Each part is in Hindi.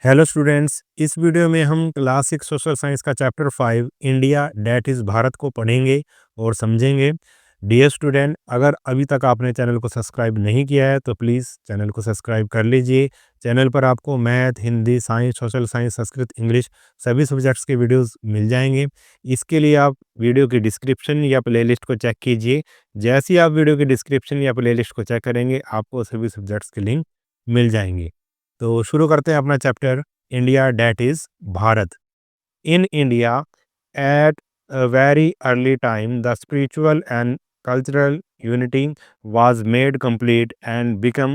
हेलो स्टूडेंट्स, इस वीडियो में हम क्लास 6 सोशल साइंस का chapter 5 India that is Bharat को पढ़ेंगे और समझेंगे। डियर स्टूडेंट, अगर अभी तक आपने चैनल को सब्सक्राइब नहीं किया है तो प्लीज़ चैनल को सब्सक्राइब कर लीजिए। चैनल पर आपको math, Hindi, science, social science, Sanskrit, English सभी सब्जेक्ट्स के वीडियोस मिल जाएंगे। इसके लिए आप वीडियो की डिस्क्रिप्शन या प्लेलिस्ट को चेक कीजिए। जैसे ही आप वीडियो की डिस्क्रिप्शन या प्लेलिस्ट को चेक करेंगे आपको सभी सब्जेक्ट्स के लिंक मिल जाएंगे। तो शुरू करते हैं अपना chapter India that is Bharat. In India at a very early time the spiritual and cultural unity was made complete and become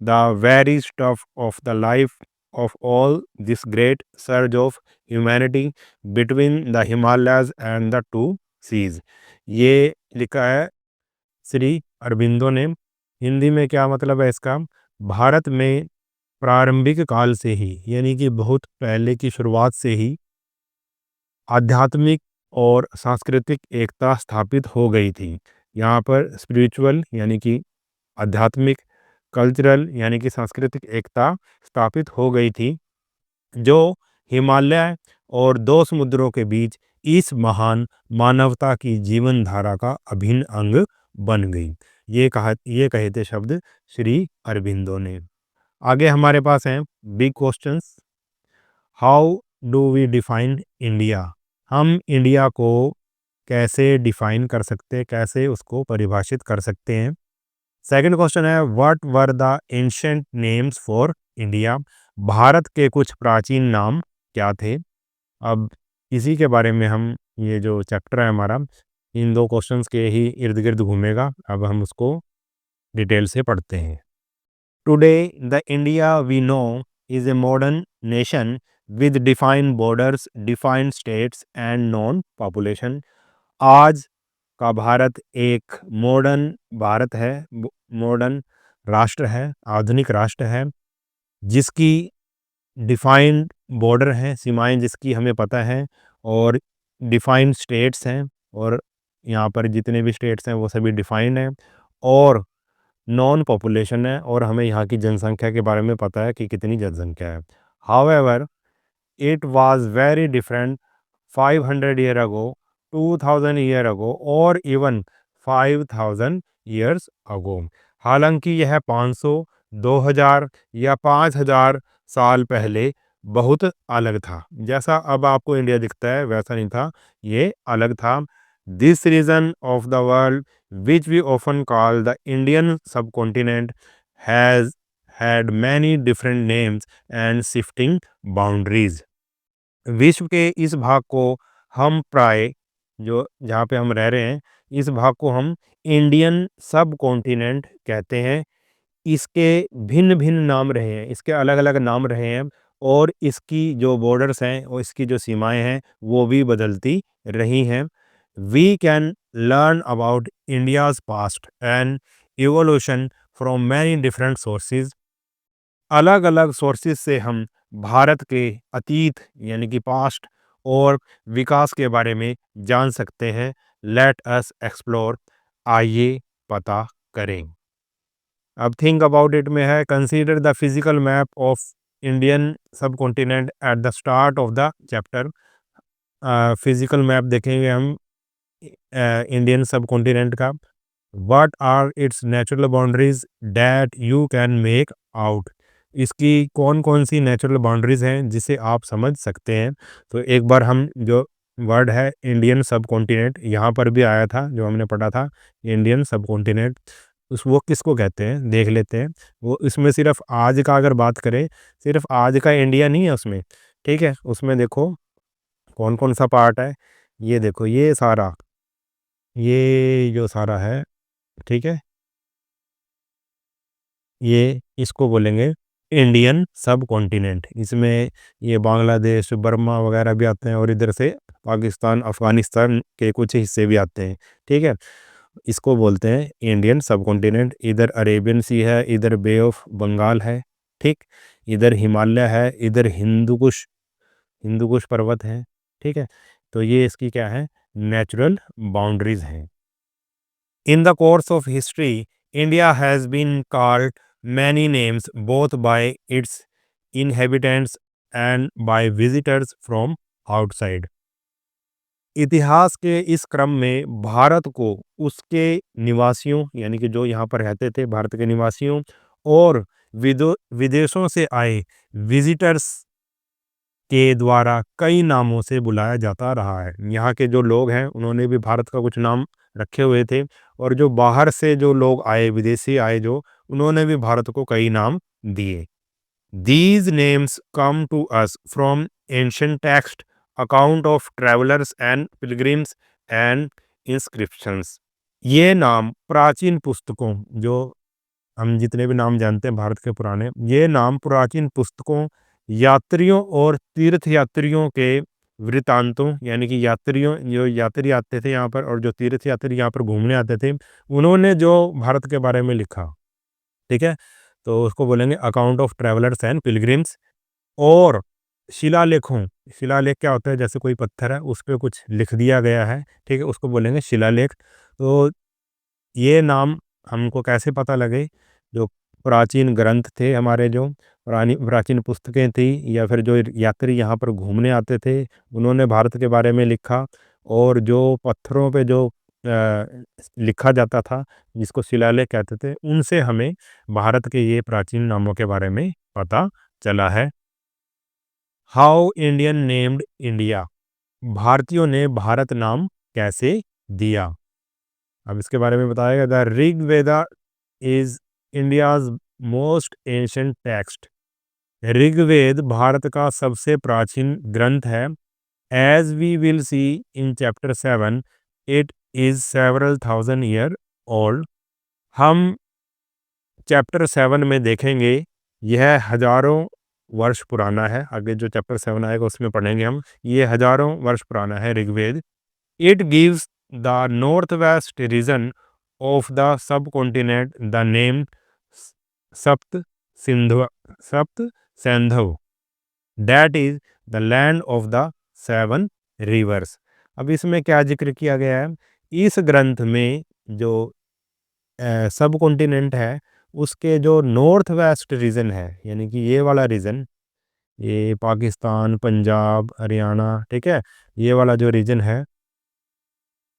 the very stuff of the life of all this great surge of humanity between the Himalayas and the two seas। ये लिखा है श्री अरबिंदो ने। हिंदी में क्या मतलब है इसका? भारत में प्रारंभिक काल से ही यानी कि बहुत पहले की शुरुआत से ही आध्यात्मिक और सांस्कृतिक एकता स्थापित हो गई थी। यहाँ पर स्पिरिचुअल यानी कि आध्यात्मिक, कल्चरल यानी कि सांस्कृतिक एकता स्थापित हो गई थी, जो हिमालय और दो समुद्रों के बीच इस महान मानवता की जीवन धारा का अभिन्न अंग बन गई। ये कहे थे शब्द श्री अरबिंदो ने। आगे हमारे पास हैं big questions. How do we define India? हम इंडिया को कैसे डिफाइन कर सकते हैं, कैसे उसको परिभाषित कर सकते हैं? सेकंड क्वेश्चन है what were the ancient names for India? Bharat के कुछ प्राचीन नाम क्या थे? अब इसी के बारे में हम, ये जो चैप्टर है हमारा, इन दो क्वेश्चंस के ही इर्द गिर्द घूमेगा। अब हम उसको डिटेल से पढ़ते हैं। Today, the India we know is a modern nation with defined borders, defined states and known population। आज का भारत एक मॉडर्न भारत है, मॉडर्न राष्ट्र है, आधुनिक राष्ट्र है, जिसकी डिफाइंड बॉर्डर हैं, सीमाएं जिसकी हमें पता है, और डिफाइंड स्टेट्स हैं, और यहाँ पर जितने भी स्टेट्स हैं वो सभी डिफाइंड हैं, और नॉन पॉपुलेशन है, और हमें यहाँ की जनसंख्या के बारे में पता है कि कितनी जनसंख्या है। However it was very different 500 year ago, 2000 year ago और इवन 5000 ईयर्स अगो। हालांकि यह 500, 2000 या 5000 साल पहले बहुत अलग था। जैसा अब आपको इंडिया दिखता है वैसा नहीं था, ये अलग था। This region of the world which we often call the Indian subcontinent has had many different names and shifting boundaries। विश्व के इस भाग को हम प्राय, जो जहाँ पे हम रह रहे हैं, इस भाग को हम इंडियन सब कॉन्टिनेंट कहते हैं। इसके भिन्न भिन्न नाम रहे हैं, इसके अलग अलग नाम रहे हैं, और इसकी जो बॉर्डर्स हैं और इसकी जो सीमाएं हैं वो भी बदलती रही हैं। We can learn about India's past and evolution from many different sources. अलग अलग सोर्सेज से हम भारत के अतीत यानी कि पास्ट और विकास के बारे में जान सकते हैं। लेट अस एक्सप्लोर, आइए पता करें। अब थिंक अबाउट इट में है consider the physical map of Indian subcontinent at the start of the chapter. Physical map देखेंगे हम इंडियन सब कॉन्टिनेंट का। What are its natural boundaries that you can make out? इसकी कौन कौन सी नेचुरल बाउंड्रीज हैं जिसे आप समझ सकते हैं? तो एक बार हम जो वर्ड है इंडियन सब कॉन्टिनेंट, यहाँ पर भी आया था जो हमने पढ़ा था, इंडियन सब कॉन्टिनेंट, उस वो किसको कहते हैं देख लेते हैं। वो इसमें सिर्फ आज का अगर बात करें, सिर्फ आज का इंडिया नहीं है उसमें, ठीक है। उसमें देखो कौन कौन सा पार्ट है, ये देखो, ये सारा, ये जो सारा है, ठीक है, ये इसको बोलेंगे इंडियन सब कॉन्टिनेंट। इसमें ये बांग्लादेश, बर्मा वगैरह भी आते हैं, और इधर से पाकिस्तान, अफ़गानिस्तान के कुछ हिस्से भी आते हैं, ठीक है। इसको बोलते हैं इंडियन सब कॉन्टिनेंट। इधर अरेबियन सी है, इधर बे ऑफ बंगाल है, ठीक, इधर हिमालय है, इधर हिंदुकुश पर्वत है, ठीक है। तो ये इसकी क्या है, नेचुरल बाउंड्रीज हैं। In the course of history, India has been called many names both by its inhabitants and by visitors from outside. इतिहास के इस क्रम में भारत को उसके निवासियों यानी कि जो यहाँ पर रहते थे भारत के निवासियों और विदेशों से आए विजिटर्स के द्वारा कई नामों से बुलाया जाता रहा है। यहाँ के जो लोग हैं उन्होंने भी भारत का कुछ नाम रखे हुए थे और जो बाहर से जो लोग आए विदेशी आए जो उन्होंने भी भारत को कई नाम दिए। These names come to us from ancient text, account of travelers and pilgrims and inscriptions. ये नाम प्राचीन पुस्तकों जो हम जितने भी नाम जानते हैं भारत के पुराने ये नाम प्राचीन पुस्तकों यात्रियों और तीर्थयात्रियों के वृतांतों यानी कि यात्रियों जो यात्री आते थे यहाँ पर और जो तीर्थयात्री यहाँ पर घूमने आते थे उन्होंने जो भारत के बारे में लिखा, ठीक है, तो उसको बोलेंगे account of travellers and pilgrims. और शिलालेखों, शिलालेख क्या होता है, जैसे कोई पत्थर है उस पे कुछ लिख दिया गया है, ठीक है, उसको बोलेंगे शिलालेख। तो ये नाम हमको कैसे पता लगे, जो प्राचीन ग्रंथ थे हमारे जो प्राचीन पुस्तकें थी या फिर जो यात्री यहाँ पर घूमने आते थे उन्होंने भारत के बारे में लिखा और जो पत्थरों पे जो लिखा जाता था जिसको शिलालेख कहते थे उनसे हमें भारत के ये प्राचीन नामों के बारे में पता चला है। हाउ इंडियन नेम्ड इंडिया, भारतीयों ने भारत नाम कैसे दिया, अब इसके बारे में बताएगा। The Rig Veda is India's most ancient text, Rigveda Bharat का सबसे प्राचीन ग्रंथ है। As we will see in chapter 7 it is several thousand year old, हम चैप्टर 7 में देखेंगे यह हजारों वर्ष पुराना है। आगे जो चैप्टर 7 आएगा उसमें पढ़ेंगे हम, ये हजारों वर्ष पुराना है Rigveda. It gives the north west region of the subcontinent the name Sapta Sindhu Sapta Saindhav, that is the land of the seven rivers. अब इसमें क्या जिक्र किया गया है, इस ग्रंथ में जो सब कॉन्टिनेंट है उसके जो नॉर्थ वेस्ट रीजन है यानी कि ये वाला रीजन, ये पाकिस्तान पंजाब हरियाणा, ठीक है, ये वाला जो रीजन है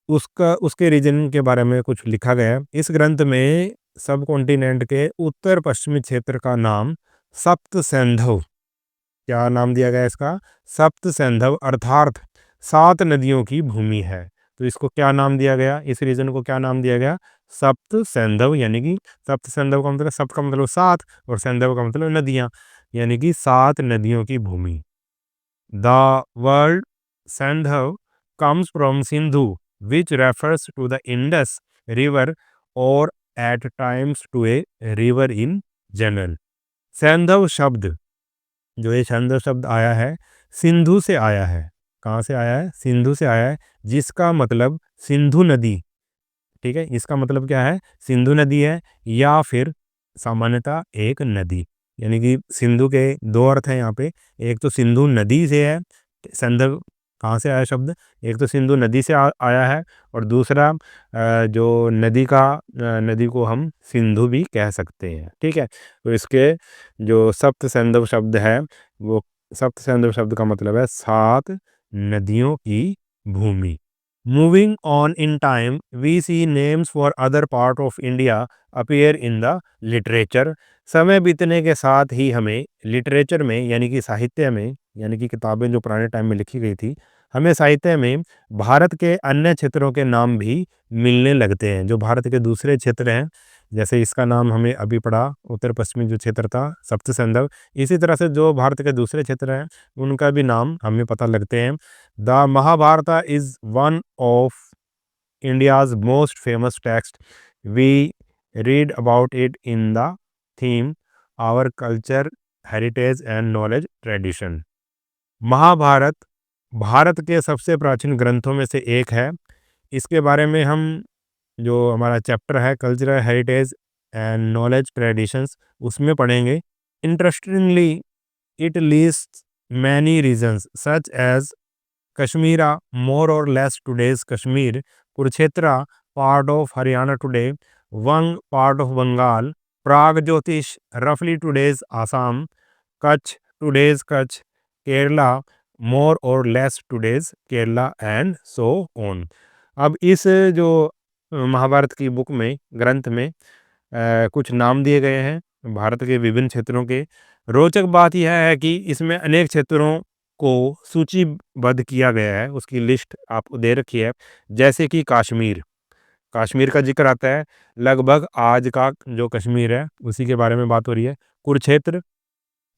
उसके रीजन के बारे में कुछ लिखा गया है। इस ग्रंथ में सब कॉन्टिनेंट के उत्तर पश्चिमी क्षेत्र का नाम सप्त सैंधव, क्या नाम दिया गया इसका, सप्त सैंधव अर्थात 7 नदियों की भूमि है। तो इसको क्या नाम दिया गया, इस रीजन को क्या नाम दिया गया, सप्त सैंधव, यानी कि सप्त सैंधव का मतलब सप्त का मतलब 7 और सैंधव का मतलब नदियां, यानी कि 7 नदियों की भूमि। The word Saindhav comes from Sindhu, which refers to the Indus River or at times to a river in general. सैंधव शब्द, जो ये सैंधव शब्द आया है सिंधु से आया है, कहाँ से आया है, सिंधु से आया है, जिसका मतलब सिंधु नदी, ठीक है, इसका मतलब क्या है, सिंधु नदी है या फिर सामान्यतः एक नदी, यानी कि सिंधु के दो अर्थ हैं यहाँ पे, एक तो सिंधु नदी से है, संदर्भ कहाँ से आया शब्द, एक तो सिंधु नदी से आया है और दूसरा जो नदी को हम सिंधु भी कह सकते हैं, ठीक है। तो इसके जो सप्त सैंधव शब्द है वो सप्त सैंधव शब्द का मतलब है 7 नदियों की भूमि। Moving on in time, we see names for other part of India appear in the literature. समय बीतने के साथ ही हमें लिटरेचर में यानी कि साहित्य में, यानी कि किताबें जो पुराने टाइम में लिखी गई थी, हमें साहित्य में भारत के अन्य क्षेत्रों के नाम भी मिलने लगते हैं। जो भारत के दूसरे क्षेत्र हैं, जैसे इसका नाम हमें अभी पढ़ा उत्तर पश्चिमी जो क्षेत्र था सप्त सैंधव, इसी तरह से जो भारत के दूसरे क्षेत्र हैं उनका भी नाम हमें पता लगते हैं। The Mahabharata is one of India's most famous text, we read about it in the theme our culture heritage and knowledge tradition. Mahabharata Bharat के सबसे प्राचीन ग्रंथों में से एक है। इसके बारे में हम जो हमारा चैप्टर है cultural heritage and knowledge traditions उसमें पढ़ेंगे। Interestingly it lists many regions such as Kashmira more or less today's Kashmir, Kurukshetra part of Haryana today, Vanga part of Bengal, Pragjyotisha रफली today's Assam, Kutch today's Kutch, Kerala more or less today's Kerala and so on. अब इस जो महाभारत की बुक में, ग्रंथ में कुछ नाम दिए गए हैं भारत के विभिन्न क्षेत्रों के। रोचक बात यह है कि इसमें अनेक क्षेत्रों को सूचीबद्ध किया गया है, उसकी लिस्ट आपको दे रखी है। जैसे कि कश्मीर, कश्मीर का जिक्र आता है, लगभग आज का जो कश्मीर है उसी के बारे में बात हो रही है। कुरुक्षेत्र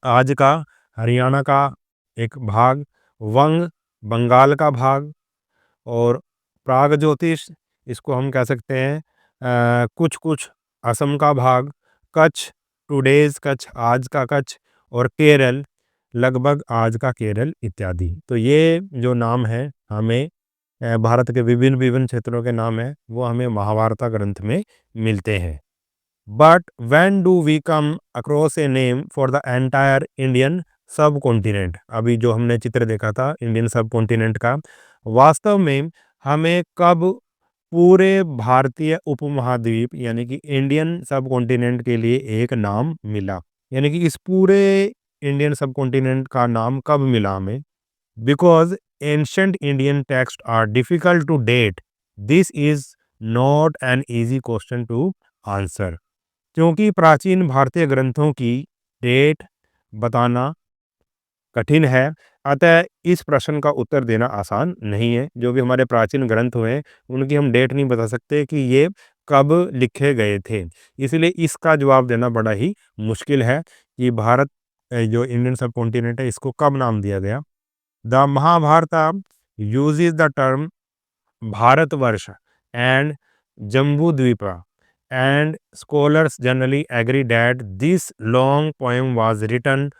आज का हरियाणा का एक भाग, वंग बंगाल का भाग, और प्राग ज्योतिष इसको हम कह सकते हैं कुछ कुछ असम का भाग, कच्छ टुडेज कच्छ आज का कच्छ, और केरल लगभग आज का केरल इत्यादि। तो ये जो नाम है हमें भारत के विभिन्न विभिन्न क्षेत्रों के नाम है वो हमें महाभारत ग्रंथ में मिलते हैं। But when do we come across a name for the entire Indian subcontinent, अभी जो हमने चित्र देखा था इंडियन सब कॉन्टिनेंट का, वास्तव में हमें कब पूरे भारतीय उपमहाद्वीप यानी कि इंडियन सब कॉन्टिनेंट के लिए एक नाम मिला, यानी कि इस पूरे इंडियन सब कॉन्टिनेंट का नाम कब मिला हमें? Because ancient Indian text are difficult to date, this is not an easy question to answer. क्योंकि प्राचीन भारतीय ग्रंथों की डेट बताना कठिन है, अतः इस प्रश्न का उत्तर देना आसान नहीं है। जो भी हमारे प्राचीन ग्रंथ हुए उनकी हम डेट नहीं बता सकते कि ये कब लिखे गए थे, इसलिए इसका जवाब देना बड़ा ही मुश्किल है कि भारत जो इंडियन सब कॉन्टिनेंट है इसको कब नाम दिया गया। The Mahabharata uses the term Bharatvarsha and Jambudvipa, and scholars generally agree that this long poem was written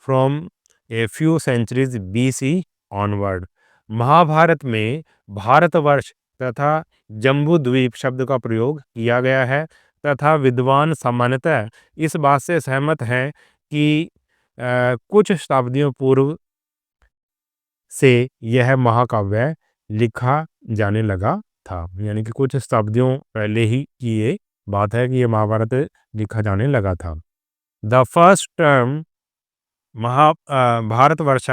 from a few centuries BC onward. Mahabharata में भारतवर्ष तथा जम्बूद्वीप शब्द का प्रयोग किया गया है तथा विद्वान सामान्यतः इस बात से सहमत हैं कि कुछ शताब्दियों पूर्व से यह महाकाव्य लिखा जाने लगा था, यानी कि कुछ शताब्दियों पहले ही की ये बात है कि ये महाभारत लिखा जाने लगा था। The first term Bharatvarsh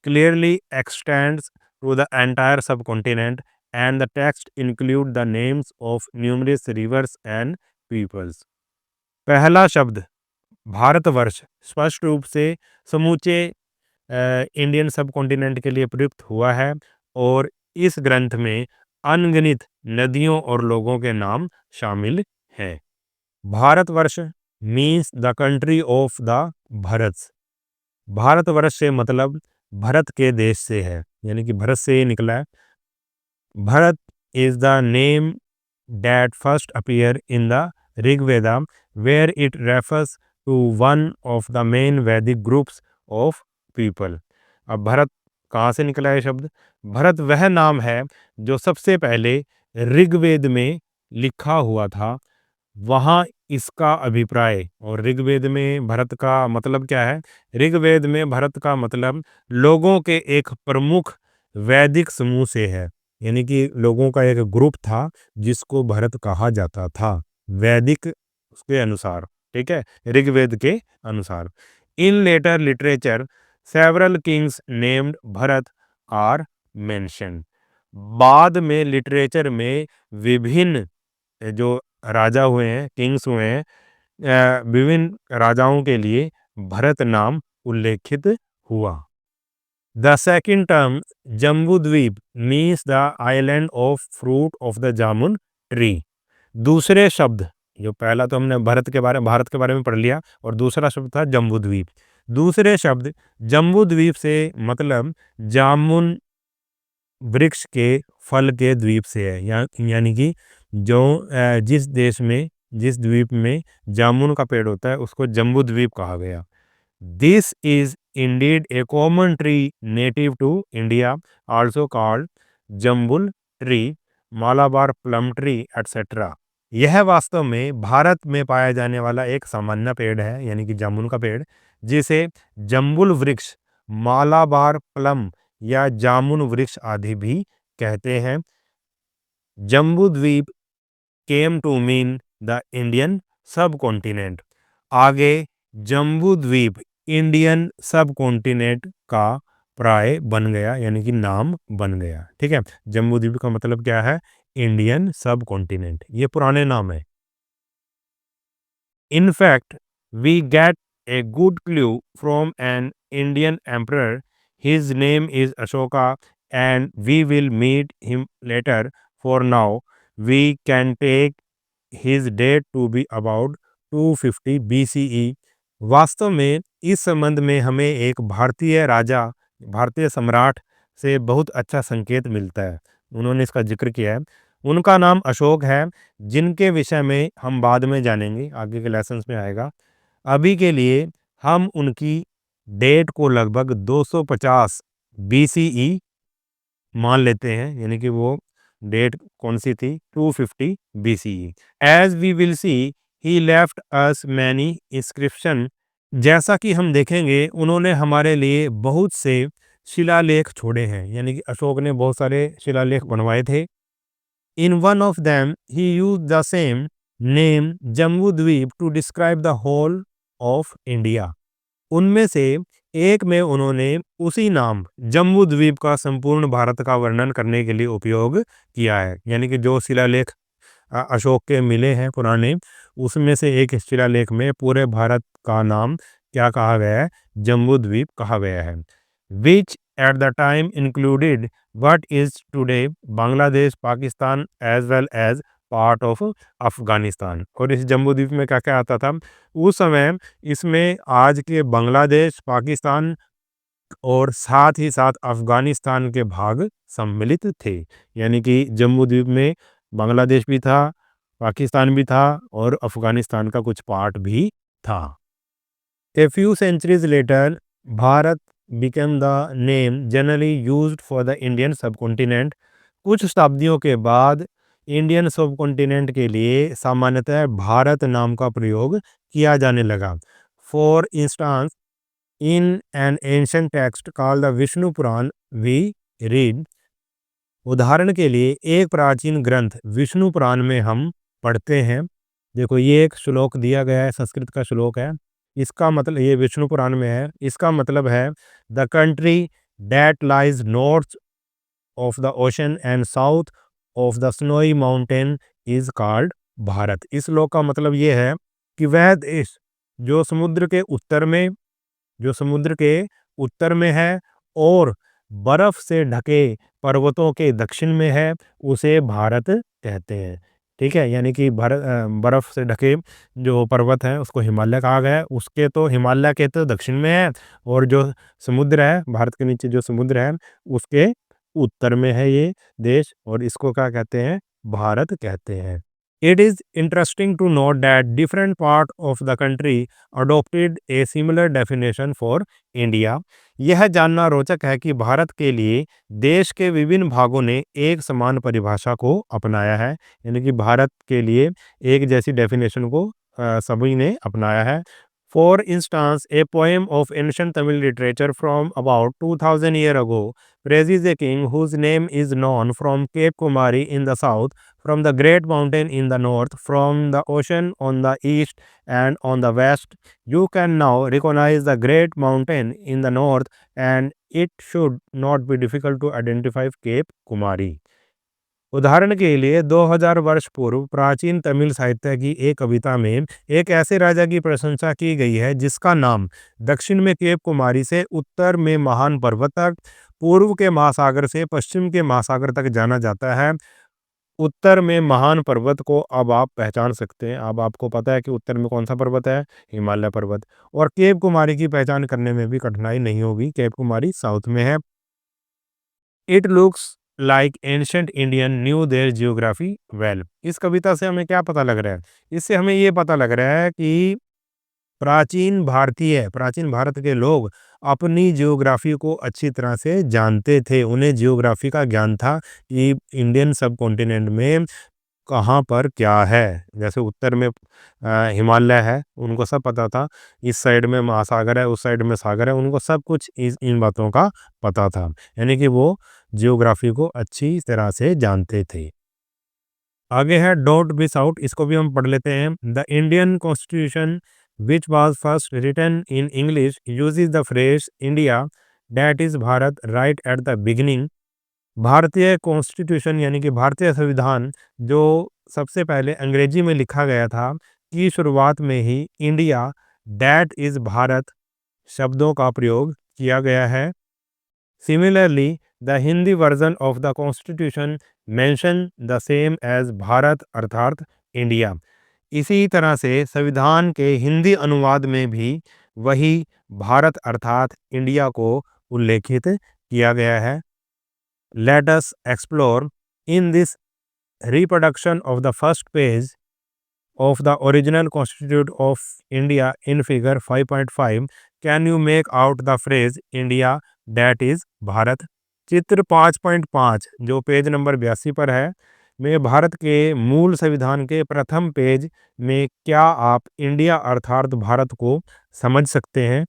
clearly extends to the entire subcontinent and the text include the names of numerous rivers and peoples. पहला शब्द भारतवर्ष स्पष्ट रूप से समूचे इंडियन सब कॉन्टिनेंट के लिए प्रयुक्त हुआ है और इस ग्रंथ में अनगिनत नदियों और लोगों के नाम शामिल हैं। Bharatvarsh means the country of the Bharat. Bharatvarsh से मतलब भरत के देश से है, यानी कि भरत से निकला है। Bharata is the name that first appear in the Rigveda where it refers to one of the main Vedic groups of people. अब भरत कहाँ से निकला है शब्द? भरत वह नाम है जो सबसे पहले ऋग्वेद में लिखा हुआ था, वहाँ इसका अभिप्राय। और ऋग्वेद में भरत का मतलब क्या है? ऋग्वेद में भरत का मतलब लोगों के एक प्रमुख वैदिक समूह से है, यानी कि लोगों का एक ग्रुप था जिसको भरत कहा जाता था वैदिक उसके अनुसार, ठीक है, ऋग्वेद के अनुसार। In later literature several kings named Bharata are mention. बाद में लिटरेचर में विभिन्न जो राजा हुए हैं, किंग्स हुए हैं, विभिन्न राजाओं के लिए भरत नाम उल्लेखित हुआ। The second term Jambudvipa means the island of fruit of the jamun tree. दूसरे शब्द, जो पहला तो हमने भारत के बारे में पढ़ लिया, और दूसरा शब्द था जम्बूद्वीप। दूसरे शब्द जम्बूद्वीप से मतलब जामुन वृक्ष के फल के द्वीप से है, यानी कि जो जिस द्वीप में जामुन का पेड़ होता है उसको जम्बूद्वीप कहा गया। This is indeed a common tree native to India also called jambul tree, Malabar plum tree etcetera. यह वास्तव में भारत में पाया जाने वाला एक सामान्य पेड़ है, यानी कि जामुन का पेड़, जिसे जम्बुल वृक्ष, मालाबार प्लम या जामुन वृक्ष आदि भी कहते हैं। Jambudvipa came to mean the Indian subcontinent. आगे जम्बूद्वीप इंडियन सब कॉन्टिनेंट का प्राय बन गया, यानी कि नाम बन गया। ठीक है, जम्बूद्वीप का मतलब क्या है? इंडियन सब कॉन्टिनेंट, ये पुराने नाम है। In fact, we get a good clue from an Indian emperor. His name is Ashoka, and we will meet him later. For now, we can take his date to be about 250 BCE। वास्तव में इस संबंध में हमें एक भारतीय राजा, भारतीय सम्राट से बहुत अच्छा संकेत मिलता है। उन्होंने इसका जिक्र किया है। उनका नाम अशोक है, जिनके विषय में हम बाद में जानेंगे, आगे के लेसन्स में आएगा। अभी के लिए हम उनकी डेट को लगभग 250 बीसीई मान लेते हैं, यानी कि वो डेट कौन सी थी? 250 BCE. As we will see, he left us many inscription. जैसा कि हम देखेंगे, उन्होंने हमारे लिए बहुत से शिलालेख छोड़े हैं, यानी कि अशोक ने बहुत सारे शिलालेख बनवाए थे। In one of them, he used the same name Jambudvipa to describe the whole of India। उनमें से एक में उन्होंने उसी नाम जम्बूद्वीप का संपूर्ण भारत का वर्णन करने के लिए उपयोग किया है, यानी कि जो शिलालेख अशोक के मिले हैं पुराने, उसमें से एक शिलालेख में पूरे भारत का नाम क्या कहा गया है? जम्बूद्वीप कहा गया है। Which at the time included what is today Bangladesh, Pakistan as well as part of Afghanistan. और इस जम्बूद्वीप में क्या क्या आता था उस समय? इसमें आज के बांग्लादेश, पाकिस्तान और साथ ही साथ अफगानिस्तान के भाग सम्मिलित थे, यानी कि जम्बूद्वीप में बांग्लादेश भी था, पाकिस्तान भी था और अफगानिस्तान का कुछ पार्ट भी था। A few centuries later, Bharat became the name generally used for the Indian subcontinent। कुछ शताब्दियों के बाद इंडियन सबकॉन्टिनेंट के लिए सामान्यतः भारत नाम का प्रयोग किया जाने लगा। For instance, in an ancient text called the Vishnu Purana we read. उदाहरण के लिए एक प्राचीन ग्रंथ विष्णु पुराण में हम पढ़ते हैं। देखो, ये एक श्लोक दिया गया है, संस्कृत का श्लोक है। इसका मतलब, ये विष्णु पुराण में है, इसका मतलब है the country that lies north of the ocean and south of the snowy mountain is called Bharat. इस श्लोक का मतलब ये है कि वह देश जो समुद्र के उत्तर में, जो समुद्र के उत्तर में है और बर्फ से ढके पर्वतों के दक्षिण में है, उसे भारत कहते हैं। ठीक है, यानी कि भारत बर्फ से ढके जो पर्वत हैं उसको हिमालय कहा गया है। उसके तो हिमालय के तो दक्षिण में है, और जो समुद्र है, भारत के नीचे जो समुद्र है, उसके उत्तर में है ये देश, और इसको क्या कहते हैं? भारत कहते हैं। It is interesting to note that different parts of the country adopted a similar definition for India। यह जानना रोचक है कि भारत के लिए देश के विभिन्न भागों ने एक समान परिभाषा को अपनाया है, यानी कि भारत के लिए एक जैसी डेफिनेशन को सभी ने अपनाया है। For instance, a poem of ancient Tamil literature from about 2000 years ago praises a king whose name is known from Cape Kumari in the south, from the great mountain in the north, from the ocean on the east and on the west। You can now recognize the great mountain in the north, and it should not be difficult to identify Cape Kumari। उदाहरण के लिए 2000 वर्ष पूर्व प्राचीन तमिल साहित्य की एक कविता में एक ऐसे राजा की प्रशंसा की गई है जिसका नाम दक्षिण में केप कुमारी से उत्तर में महान पर्वत तक, पूर्व के महासागर से पश्चिम के महासागर तक जाना जाता है। उत्तर में महान पर्वत को अब आप पहचान सकते हैं। अब आपको पता है कि उत्तर में कौन सा पर्वत है? हिमालय पर्वत। और केप कुमारी की पहचान करने में भी कठिनाई नहीं होगी, केप कुमारी साउथ में है। It looks like ancient Indian knew their geography well. इस कविता से हमें क्या पता लग रहा है? इससे हमें ये पता लग रहा है कि प्राचीन भारत के लोग अपनी जियोग्राफी को अच्छी तरह से जानते थे। उन्हें जियोग्राफी का ज्ञान था कि इंडियन सब कॉन्टिनेंट में कहाँ पर क्या है। जैसे उत्तर में हिमालय है, उनको सब पता था। इस साइड में महासागर है, उस साइड में सागर है, उनको सब कुछ इन बातों का पता था, यानी कि वो जियोग्राफी को अच्छी तरह से जानते थे। आगे है डोंट मिस आउट, इसको भी हम पढ़ लेते हैं। The Indian constitution which was first written in English, uses the phrase India, that is Bharat, right at the beginning. भारतीय कॉन्स्टिट्यूशन यानी कि भारतीय संविधान जो सबसे पहले अंग्रेजी में लिखा गया था, की शुरुआत में ही इंडिया, दैट इज भारत शब्दों का प्रयोग किया गया है। Similarly the Hindi version of the constitution mention the same as Bharat अर्थात इंडिया। इसी तरह से संविधान के हिंदी अनुवाद में भी वही भारत अर्थात इंडिया को उल्लेखित किया गया है। Let us explore in this reproduction of the first page of the original Constitution of India in figure 5.5, can you make out the phrase India that is Bharat? चित्र 5.5 जो पेज नंबर 82 पर है में भारत के मूल संविधान के प्रथम पेज में क्या आप इंडिया अर्थात भारत को समझ सकते हैं?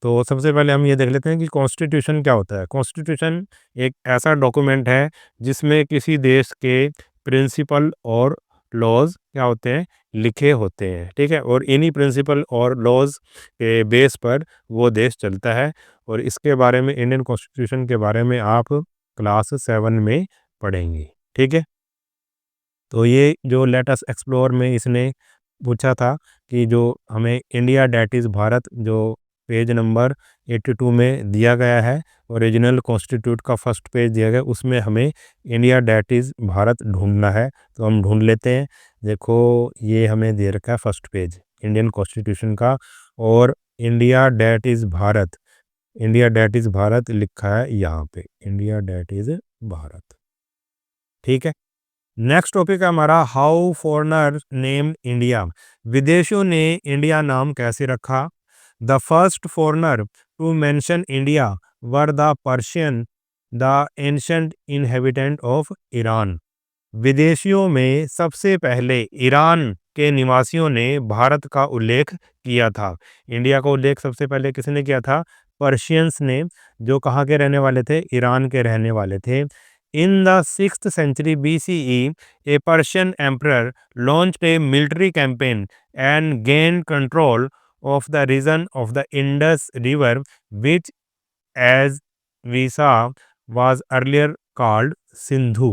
तो सबसे पहले हम ये देख लेते हैं कि कॉन्स्टिट्यूशन क्या होता है। कॉन्स्टिट्यूशन एक ऐसा डॉक्यूमेंट है जिसमें किसी देश के प्रिंसिपल और लॉज क्या होते हैं, लिखे होते हैं, ठीक है। और इन्हीं प्रिंसिपल और लॉज के बेस पर वो देश चलता है। और इसके बारे में, इंडियन कॉन्स्टिट्यूशन के बारे में आप क्लास 7 में पढ़ेंगे, ठीक है। तो ये जो लेट अस एक्सप्लोर में इसने पूछा था कि जो हमें इंडिया डैट इज़ भारत जो पेज नंबर 82 में दिया गया है, ओरिजिनल कॉन्स्टिट्यूट का फर्स्ट पेज दिया गया, उसमें हमें इंडिया डैट इज़ भारत ढूंढना है। तो हम ढूंढ लेते हैं। देखो ये हमें दे रखा है फर्स्ट पेज इंडियन कॉन्स्टिट्यूशन का, और India that is Bharat, India that is Bharat लिखा है यहाँ पे, इंडिया डैट इज़ भारत, ठीक है। नेक्स्ट टॉपिक है हमारा हाउ फॉरनर नेम्ड इंडिया। विदेशियों ने इंडिया नाम कैसे रखा? The first foreigner to mention India were the Persian, the ancient inhabitant of Iran. विदेशियों में सबसे पहले ईरान के निवासियों ने भारत का उल्लेख किया था। इंडिया का उल्लेख सबसे पहले किसने किया था? पर्शियंस ने, जो कहाँ के रहने वाले थे? ईरान के रहने वाले थे। In the 6th century BCE, a Persian emperor launched a military campaign and gained control of the region of the Indus River, which, as we saw, was earlier called Sindhu.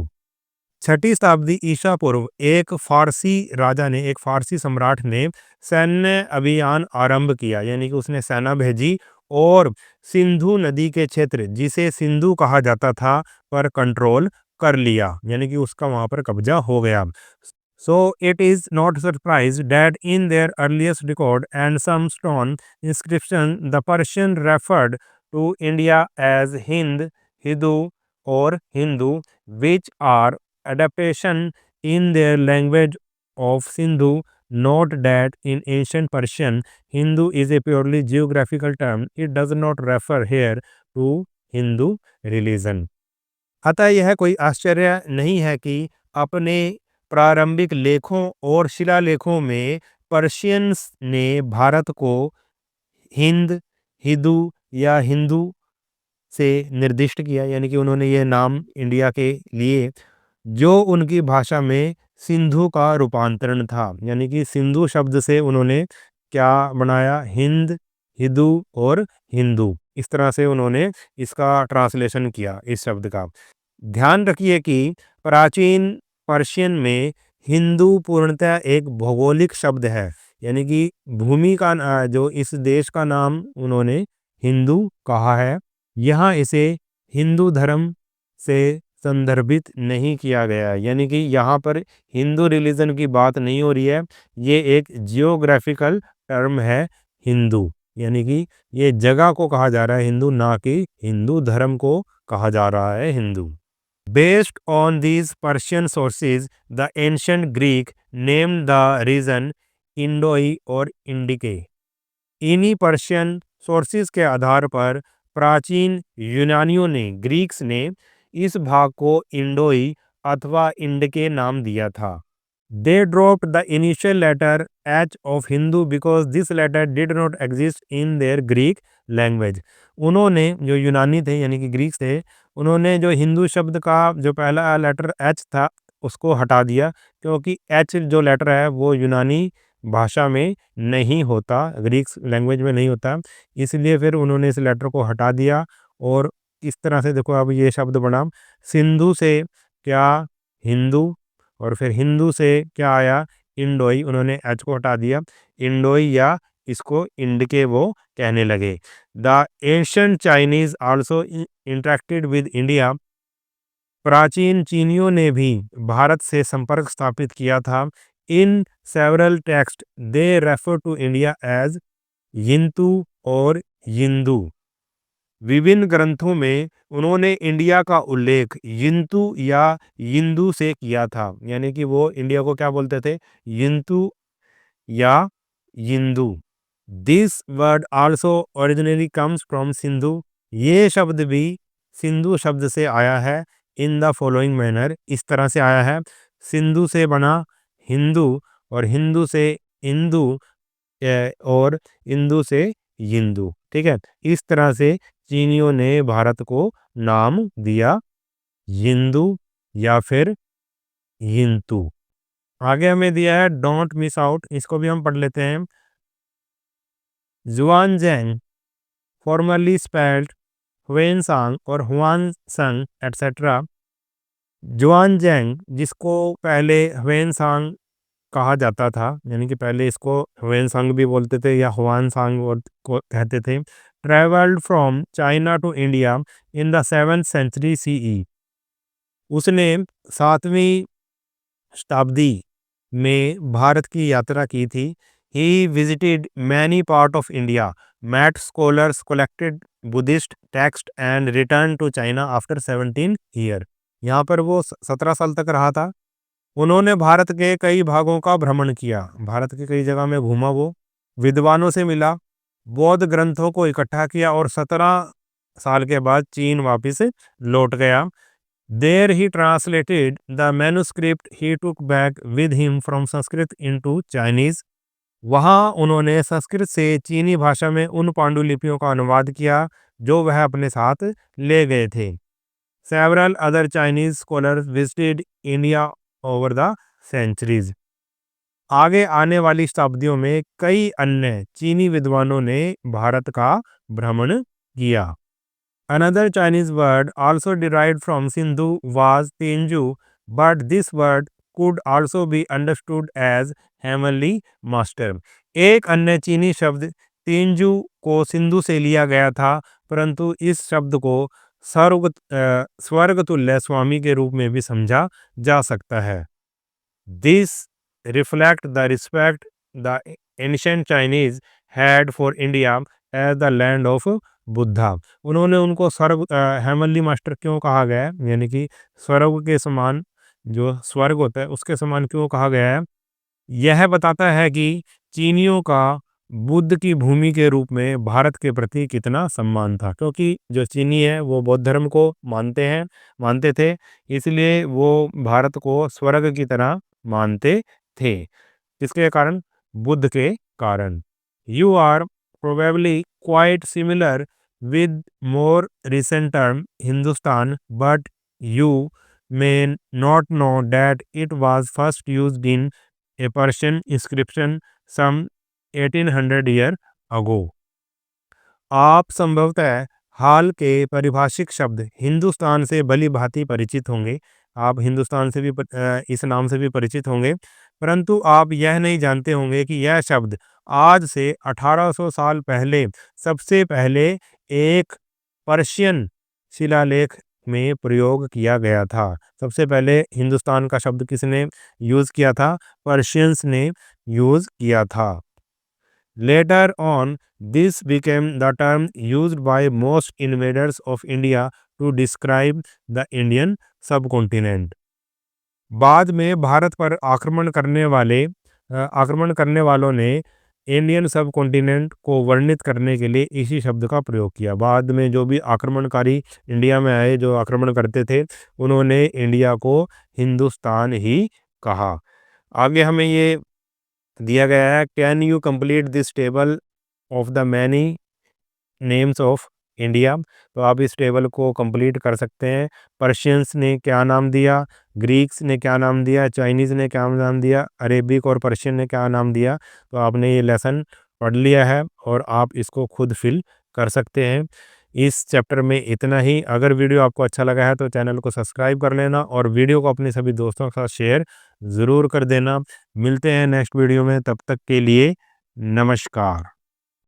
6ठी शताब्दी ईसा पूर्व एक फारसी राजा ने, एक फारसी सम्राट ने सैन्य अभियान आरंभ किया, यानी कि उसने सेना भेजी और सिंधु नदी के क्षेत्र, जिसे सिंधु कहा जाता था, पर कंट्रोल कर लिया, यानी कि उसका वहां पर कब्जा हो गया। So it is not surprise that in their earliest record and some stone inscription, the Persian referred to India as Hind, Hidu, or Hindu, which are adaptation in their language of Sindhu. Note that in ancient Persian, Hindu is a purely geographical term. It does not refer here to Hindu religion. अतः यह कोई आश्चर्य नहीं है कि अपने प्रारंभिक लेखों और शिलालेखों में पर्शियंस ने भारत को हिंद, हिदू या हिंदू से निर्दिष्ट किया, यानी कि उन्होंने ये नाम इंडिया के लिए, जो उनकी भाषा में सिंधु का रूपांतरण था, यानी कि सिंधु शब्द से उन्होंने क्या बनाया? हिंद, हिदू और हिंदू, इस तरह से उन्होंने इसका ट्रांसलेशन किया इस शब्द का। ध्यान रखिए कि प्राचीन पर्शियन में हिंदू पूर्णतः एक भौगोलिक शब्द है, यानी कि भूमि का जो इस देश का नाम उन्होंने हिंदू कहा है। यहाँ इसे हिंदू धर्म से संदर्भित नहीं किया गया है, यानी कि यहाँ पर हिंदू रिलीजन की बात नहीं हो रही है, ये एक जियोग्राफिकल टर्म है हिंदू, यानी कि ये जगह को कहा जा रहा है हिंदू, ना कि हिंदू धर्म को कहा जा रहा है Hindu. Based on these Persian sources, the ancient Greek named the region Indoi और इंडिके। इन्हीं पर्शियन सोर्सेज के आधार पर प्राचीन यूनानियों ने, ग्रीक्स ने, इस भाग को इंडोई अथवा इंडिके नाम दिया था। They dropped the initial letter H of Hindu because this letter did not exist in their Greek language. उन्होंने, जो यूनानी थे यानी कि ग्रीक्स थे, उन्होंने जो हिंदू शब्द का जो पहला लेटर H था उसको हटा दिया, क्योंकि H जो लेटर है वो यूनानी भाषा में नहीं होता, ग्रीक लैंग्वेज में नहीं होता, इसलिए फिर उन्होंने इस लेटर को हटा दिया और इस तरह से देखो अब ये शब्द बना। सिंधु से क्या हिंदू, और फिर हिंदू से क्या आया इंडोई, उन्होंने एच को हटा दिया, इंडोई या इसको इंड के वो कहने लगे। The ancient Chinese also interacted with India, प्राचीन चीनियों ने भी भारत से संपर्क स्थापित किया था। In several text they refer to India as Yintu और यिंदू। विभिन्न ग्रंथों में उन्होंने इंडिया का उल्लेख यिंतु या यिंदू से किया था, यानी कि वो इंडिया को क्या बोलते थे, यिंतु या Yindu. This word also originally comes from Sindhu, ये शब्द भी सिंधु शब्द से आया है। इन द फॉलोइंग मैनर, इस तरह से आया है, सिंधु से बना हिंदू और हिंदू से इंदू और इंदू से यिंदू। ठीक है, इस तरह से चीनियों ने भारत को नाम दिया यिंदू या फिर यिंतु। आगे हमें दिया है डोंट मिस आउट, इसको भी हम पढ़ लेते हैं। जुआनजैंग फॉर्मरली स्पेल्ड ह्वेनसांग और हुआनसंग एटसेट्रा। जुआनजैंग जिसको पहले ह्वेनसांग कहा जाता था, यानी कि पहले इसको ह्वेनसांग भी बोलते थे या हुआनसांग को कहते थे, travelled from China to India in the 7th century CE. उसने 7वीं शताब्दी में भारत की यात्रा की थी। He visited many part of India, met scholars, collected Buddhist text and return to China after 17 year. यहाँ पर वो 17 साल तक रहा था। उन्होंने भारत के कई भागों का भ्रमण किया, भारत के कई जगह में घूमा, वो विद्वानों से मिला, बौद्ध ग्रंथों को इकट्ठा किया और 17 साल के बाद चीन वापस लौट गया। There he translated the manuscript he took back with him from Sanskrit into Chinese. वहाँ उन्होंने संस्कृत से चीनी भाषा में उन पांडुलिपियों का अनुवाद किया जो वह अपने साथ ले गए थे। Several other Chinese scholars visited India over the centuries. आगे आने वाली शताब्दियों में कई अन्य चीनी विद्वानों ने भारत का भ्रमण किया। Another Chinese word also derived from Sindhu was Tenju, but this word could also be understood as heavenly master. एक अन्य चीनी शब्द तेंजू को सिंधु से लिया गया था, परंतु इस शब्द को स्वर्ग तुल्य स्वामी के रूप में भी समझा जा सकता है। This reflect the respect the ancient Chinese had for India as the land of Buddha. उन्होंने उनको स्वर्ग हेवनली मास्टर क्यों कहा गया है, यानी कि स्वर्ग के समान, जो स्वर्ग होता है उसके समान क्यों कहा गया है, यह बताता है कि चीनियों का बुद्ध की भूमि के रूप में भारत के प्रति कितना सम्मान था, क्योंकि जो चीनी है वो बौद्ध धर्म को मानते थे, इसलिए वो भारत को स्वर्ग की तरह मानते थे। किसके कारण, बुद्ध के कारण। You are probably quite similar with more recent term Hindustan, but you may not know that it was first used in a Persian inscription some 1800 year ago. आप संभवतः हाल के पारिभाषिक शब्द हिंदुस्तान से भली भांति परिचित होंगे, आप हिंदुस्तान से भी इस नाम से भी परिचित होंगे, परंतु आप यह नहीं जानते होंगे कि यह शब्द आज से 1800 साल पहले सबसे पहले एक पर्शियन शिलालेख में प्रयोग किया गया था। सबसे पहले हिंदुस्तान का शब्द किसने यूज किया था, पर्शियंस ने यूज किया था। Later on, this became the term used by most invaders of India to describe the Indian subcontinent. बाद में भारत पर आक्रमण करने वालों ने इंडियन सब कॉन्टिनेंट को वर्णित करने के लिए इसी शब्द का प्रयोग किया। बाद में जो भी आक्रमणकारी इंडिया में आए, जो आक्रमण करते थे, उन्होंने इंडिया को हिंदुस्तान ही कहा। आगे हमें ये दिया गया है, can you complete this table of the many names of India. तो आप इस टेबल को कंप्लीट कर सकते हैं। पर्शियंस ने क्या नाम दिया, ग्रीक्स ने क्या नाम दिया, चाइनीज़ ने क्या नाम दिया, अरेबिक और पर्शियन ने क्या नाम दिया। तो आपने ये लेसन पढ़ लिया है और आप इसको खुद फिल कर सकते हैं। इस चैप्टर में इतना ही। अगर वीडियो आपको अच्छा लगा है तो चैनल को सब्सक्राइब कर लेना और वीडियो को अपने सभी दोस्तों के साथ शेयर ज़रूर कर देना। मिलते हैं नेक्स्ट वीडियो में, तब तक के लिए नमस्कार।